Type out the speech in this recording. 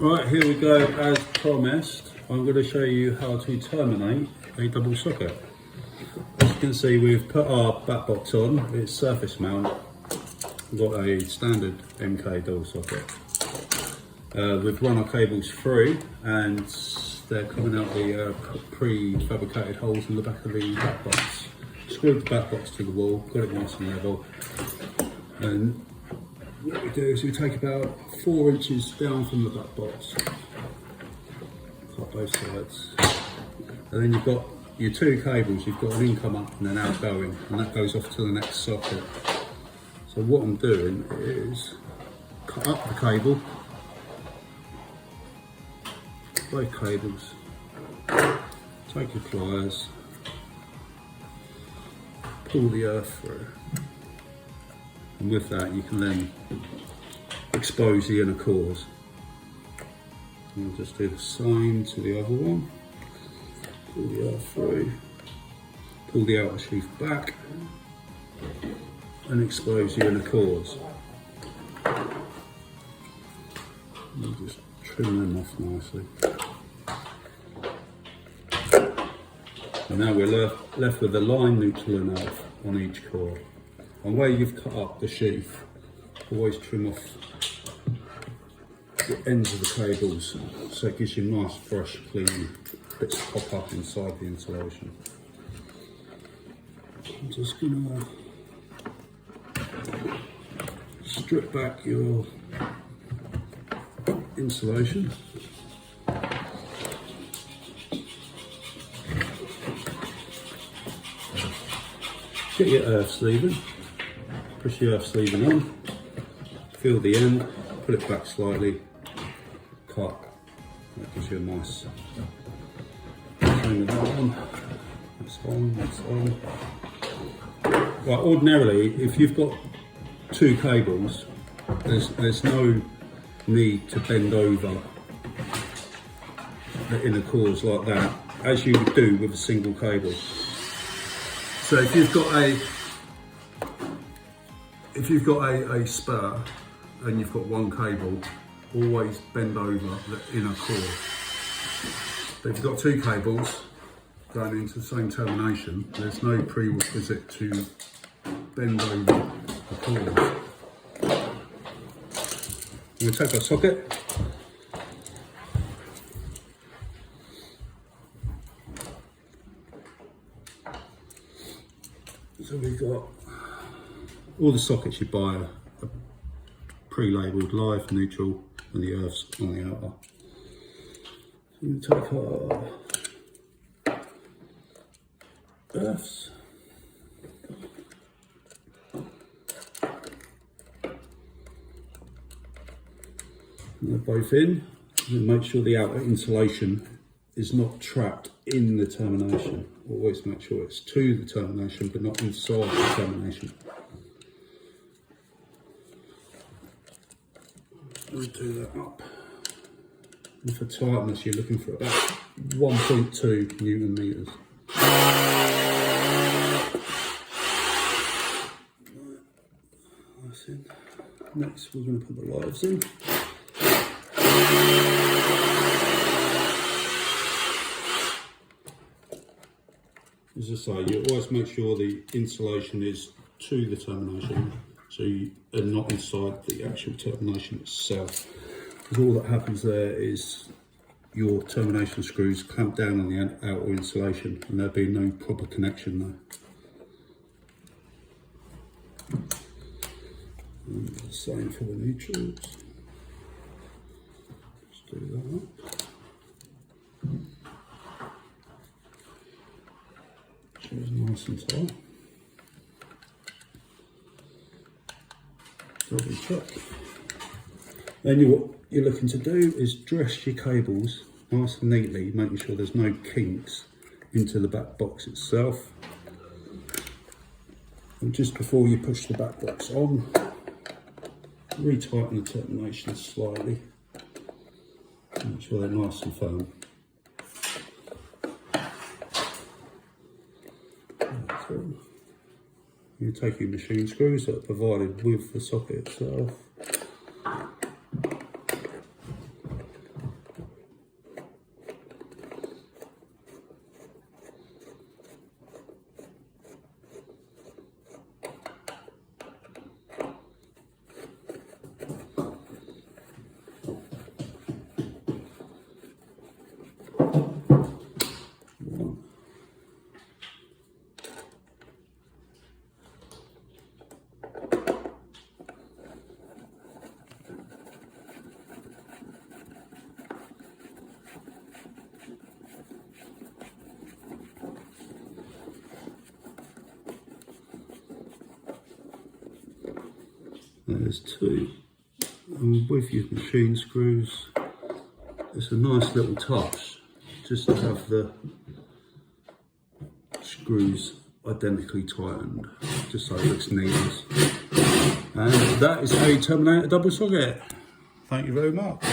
Right, here we go. As promised, I'm going to show you how to terminate a double socket. As you can see, we've put our back box on. It's surface mount. We've got a standard MK double socket. We've run our cables through and they're coming out the pre-fabricated holes in the back of the back box. Screwed the back box to the wall, got it nice and level. And what we do is we take about 4 inches down from the back box, cut both sides, and then you've got your 2 cables. You've got an income up and an outgoing, and that goes off to the next socket. So what I'm doing is cut up the cable, both cables, take your pliers, pull the earth through. And with that, you can then expose the inner cores. And we'll just do the same to the other one. Pull the earth through, pull the outer sheath back, and expose the inner cores. And just trim them off nicely. And now we're left with a line, neutral, and earth on each core. And where you've cut up the sheath, always trim off the ends of the cables so it gives you nice, fresh, clean bits pop up inside the insulation. I'm just going to strip back your insulation. Get your earth sleeving. Push your earth sleeving on, feel the end, put it back slightly, cut. That gives you a nice same with that one. That's on, that's on. Right, ordinarily, if you've got 2 cables, there's no need to bend over the inner cores like that, as you would do with a single cable. So if you've got a spur and you've got 1 cable, always bend over the inner core. But if you've got 2 cables going into the same termination, there's no prerequisite to bend over the core. We'll take our socket. So we've got all the sockets you buy are pre-labelled live, neutral, and the earth's on the outer. So we take our earths. And they're both in, and make sure the outer insulation is not trapped in the termination. Always make sure it's to the termination but not inside the termination. We'll do that up. And for tightness, you're looking for about 1.2 Newton meters. That's in. Next, we're going to put the lives in. As I say, you always make sure the insulation is to the termination, so you are not inside the actual termination itself. Because all that happens there is your termination screws clamp down on the outer insulation and there'll be no proper connection there. And the same for the neutrals. Let's do that. It's nice and tight. Double check. Then what you're looking to do is dress your cables nice and neatly, making sure there's no kinks into the back box itself. And just before you push the back box on, retighten the termination slightly. Make sure they're nice and firm. You take your machine screws that are provided with the socket itself, There's two. And with your machine screws, it's a nice little touch just to have the screws identically tightened, just so it looks neat. And that is how you terminate a double socket. Thank you very much.